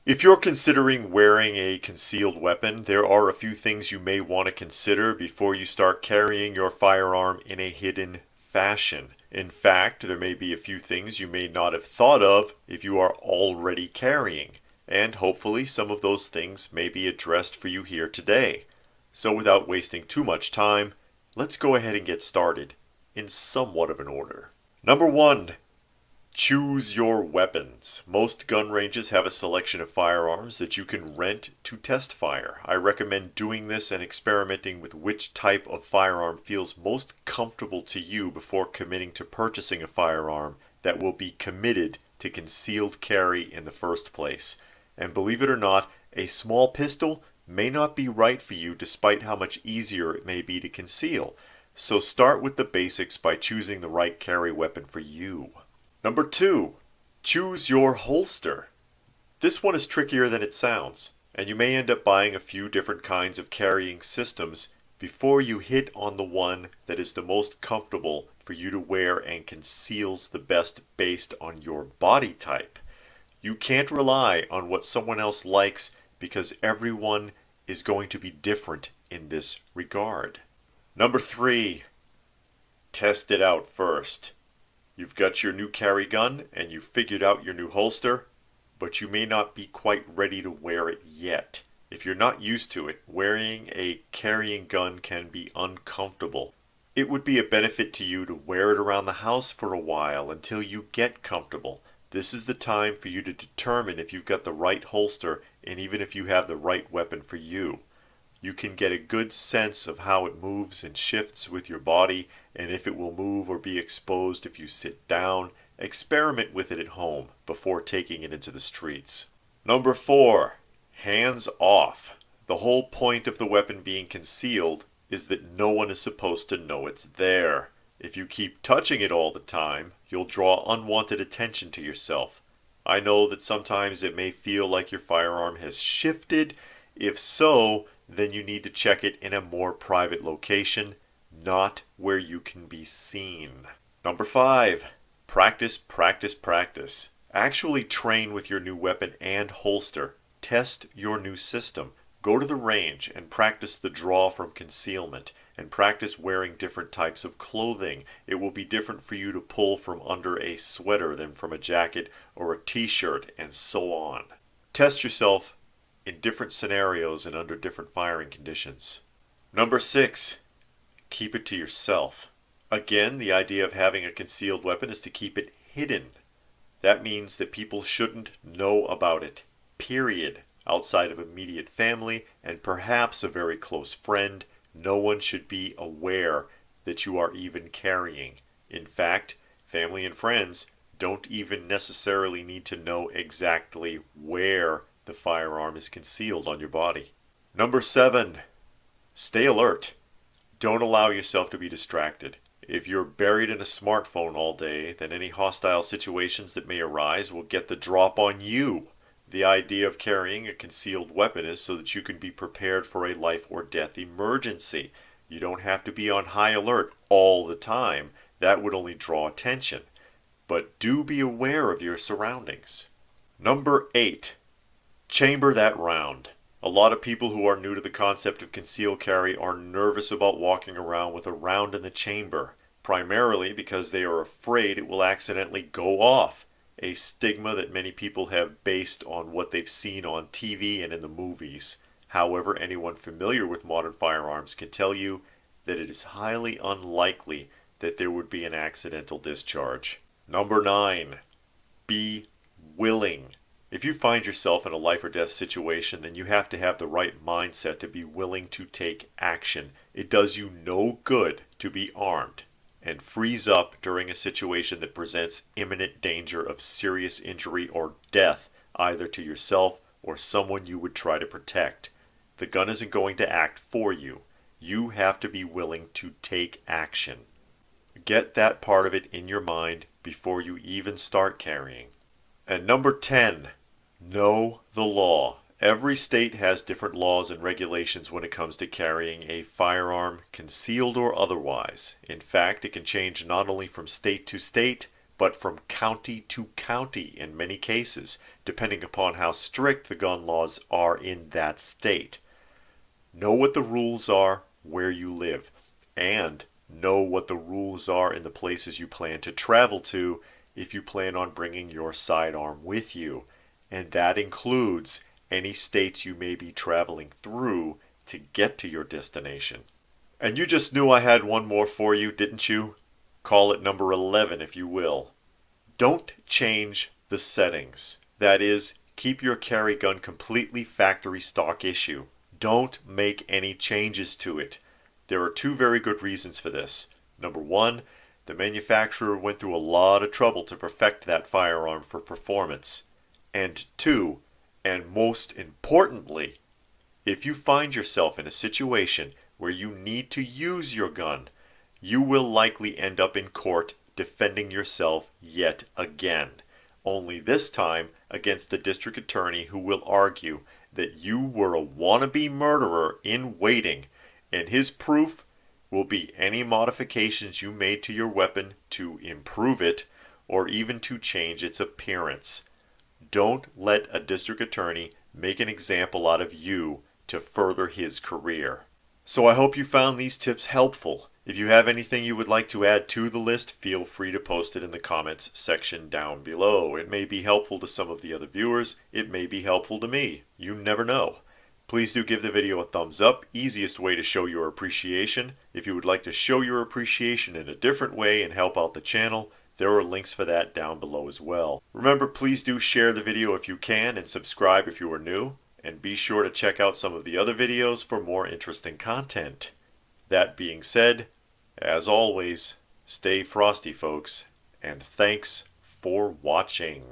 If you're considering wearing a concealed weapon, there are a few things you may want to consider before you start carrying your firearm in a hidden fashion. In fact, there may be a few things you may not have thought of if you are already carrying, and hopefully some of those things may be addressed for you here today. So without wasting too much time, let's go ahead and get started in somewhat of an order. Number 1. Choose your weapons. Most gun ranges have a selection of firearms that you can rent to test fire. I recommend doing this and experimenting with which type of firearm feels most comfortable to you before committing to purchasing a firearm that will be committed to concealed carry in the first place. And believe it or not, a small pistol may not be right for you despite how much easier it may be to conceal. So start with the basics by choosing the right carry weapon for you. Number 2, choose your holster. This one is trickier than it sounds, and you may end up buying a few different kinds of carrying systems before you hit on the one that is the most comfortable for you to wear and conceals the best based on your body type. You can't rely on what someone else likes because everyone is going to be different in this regard. Number 3, test it out first. You've got your new carry gun and you've figured out your new holster, but you may not be quite ready to wear it yet. If you're not used to it, wearing a carrying gun can be uncomfortable. It would be a benefit to you to wear it around the house for a while until you get comfortable. This is the time for you to determine if you've got the right holster and even if you have the right weapon for you. You can get a good sense of how it moves and shifts with your body and if it will move or be exposed if you sit down. Experiment with it at home before taking it into the streets. Number 4, hands off. The whole point of the weapon being concealed is that no one is supposed to know it's there. If you keep touching it all the time, you'll draw unwanted attention to yourself. I know that sometimes it may feel like your firearm has shifted. If so, then you need to check it in a more private location, not where you can be seen. Number 5, practice, practice, practice. Actually train with your new weapon and holster. Test your new system. Go to the range and practice the draw from concealment and practice wearing different types of clothing. It will be different for you to pull from under a sweater than from a jacket or a t-shirt and so on. Test yourself in different scenarios and under different firing conditions. Number 6, keep it to yourself. Again, the idea of having a concealed weapon is to keep it hidden. That means that people shouldn't know about it, period. Outside of immediate family and perhaps a very close friend, no one should be aware that you are even carrying. In fact, family and friends don't even necessarily need to know exactly where the firearm is concealed on your body. Number 7, stay alert. Don't allow yourself to be distracted. If you're buried in a smartphone all day, then any hostile situations that may arise will get the drop on you. The idea of carrying a concealed weapon is so that you can be prepared for a life or death emergency. You don't have to be on high alert all the time. That would only draw attention. But do be aware of your surroundings. Number 8, chamber that round. A lot of people who are new to the concept of concealed carry are nervous about walking around with a round in the chamber, primarily because they are afraid it will accidentally go off, a stigma that many people have based on what they've seen on TV and in the movies. However, anyone familiar with modern firearms can tell you that it is highly unlikely that there would be an accidental discharge. Number 9, be willing. If you find yourself in a life or death situation, then you have to have the right mindset to be willing to take action. It does you no good to be armed and freeze up during a situation that presents imminent danger of serious injury or death, either to yourself or someone you would try to protect. The gun isn't going to act for you. You have to be willing to take action. Get that part of it in your mind before you even start carrying. And number 10, know the law. Every state has different laws and regulations when it comes to carrying a firearm, concealed or otherwise. In fact, it can change not only from state to state, but from county to county in many cases, depending upon how strict the gun laws are in that state. Know what the rules are where you live, and know what the rules are in the places you plan to travel to if you plan on bringing your sidearm with you. And that includes any states you may be traveling through to get to your destination. And you just knew I had one more for you, didn't you? Call it number 11 if you will. Don't change the settings. That is, keep your carry gun completely factory stock issue. Don't make any changes to it. There are two very good reasons for this. Number one, the manufacturer went through a lot of trouble to perfect that firearm for performance. And two, and most importantly, if you find yourself in a situation where you need to use your gun, you will likely end up in court defending yourself yet again. Only this time against the district attorney who will argue that you were a wannabe murderer in waiting, and his proof will be any modifications you made to your weapon to improve it or even to change its appearance. Don't let a district attorney make an example out of you to further his career. So I hope you found these tips helpful. If you have anything you would like to add to the list, feel free to post it in the comments section down below. It may be helpful to some of the other viewers. It may be helpful to me. You never know. Please do give the video a thumbs up, easiest way to show your appreciation. If you would like to show your appreciation in a different way and help out the channel, there are links for that down below as well. Remember, please do share the video if you can and subscribe if you are new. And be sure to check out some of the other videos for more interesting content. That being said, as always, stay frosty folks, and thanks for watching.